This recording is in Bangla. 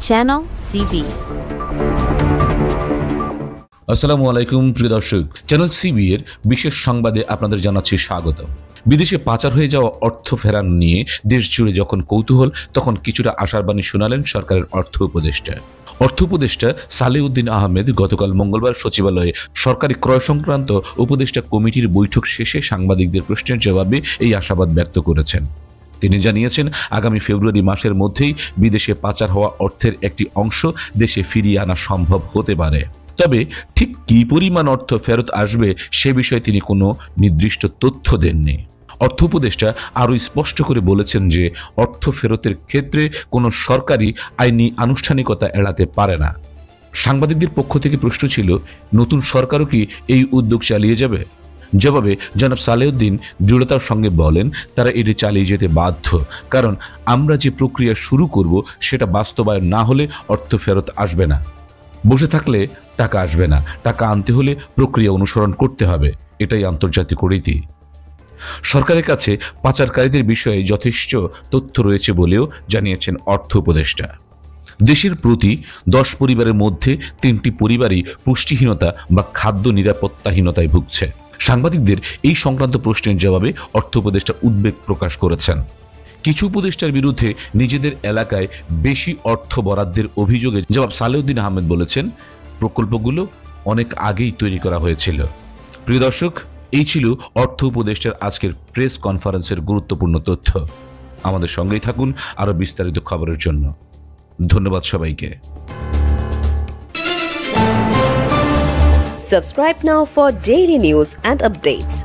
Channel CB. আসসালামু আলাইকুম প্রিয় দর্শক, চ্যানেল সিবি এর বিশেষ সংবাদে আপনাদের জানাচ্ছি স্বাগত। বিদেশে পাচার হয়ে যাওয়া অর্থ ফেরান নিয়ে দেশ জুড়ে যখন কৌতূহল, তখন কিছুটা আশার বাণী শোনালেন সরকারের অর্থ উপদেষ্টা সালেউদ্দিন আহমেদ গতকাল মঙ্গলবার সচিবালয়ে সরকারি ক্রয় সংক্রান্ত উপদেষ্টা কমিটির বৈঠক শেষে সাংবাদিকদের প্রশ্নের জবাবে এই আশাবাদ ব্যক্ত করেছেন। তিনি জানিয়েছেন, আগামী ফেব্রুয়ারি মাসের মধ্যেই বিদেশে পাচার হওয়া অর্থের একটি অংশ দেশে ফিরিয়ে আনা সম্ভব হতে পারে। তবে ঠিক কী পরিমাণ অর্থ ফেরত আসবে সে বিষয়ে তিনি কোনো নির্দিষ্ট তথ্য দেননি। অর্থ উপদেষ্টা আরও স্পষ্ট করে বলেছেন যে অর্থ ফেরতের ক্ষেত্রে কোনো সরকারি আইনি আনুষ্ঠানিকতা এড়াতে পারে না। সাংবাদিকদের পক্ষ থেকে প্রশ্ন ছিল, নতুন সরকারও কি এই উদ্যোগ চালিয়ে যাবে? জবাবে জনাব সালেউদ্দিন দৃঢ়তার সঙ্গে বলেন, তারা এটি চালিয়ে যেতে বাধ্য, কারণ আমরা যে প্রক্রিয়া শুরু করব সেটা বাস্তবায়ন না হলে অর্থ ফেরত আসবে না। বসে থাকলে টাকা আসবে না, টাকা আনতে হলে প্রক্রিয়া অনুসরণ করতে হবে, এটাই আন্তর্জাতিক রীতি। সরকারের কাছে পাচারকারীদের বিষয়ে যথেষ্ট তথ্য রয়েছে বলেও জানিয়েছেন অর্থ উপদেষ্টা। দেশের প্রতি 10 পরিবারের মধ্যে 3টি পরিবারই পুষ্টিহীনতা বা খাদ্য নিরাপত্তাহীনতায় ভুগছে। সাংবাদিকদের এই সংক্রান্ত প্রশ্নের জবাবে অর্থ উপদেষ্টা উদ্বেগ প্রকাশ করেছেন। কিছু উপদেষ্টার বিরুদ্ধে নিজেদের এলাকায় বেশি অর্থ বরাদ্দের অভিযোগে জবাব সালেউদ্দিন আহমেদ বলেছেন, প্রকল্পগুলো অনেক আগেই তৈরি করা হয়েছিল। প্রিয় দর্শক, এই ছিল অর্থ উপদেষ্টার আজকের প্রেস কনফারেন্সের গুরুত্বপূর্ণ তথ্য। আমাদের সঙ্গেই থাকুন আরো বিস্তারিত খবরের জন্য। ধন্যবাদ সবাইকে। Subscribe now for daily news and updates.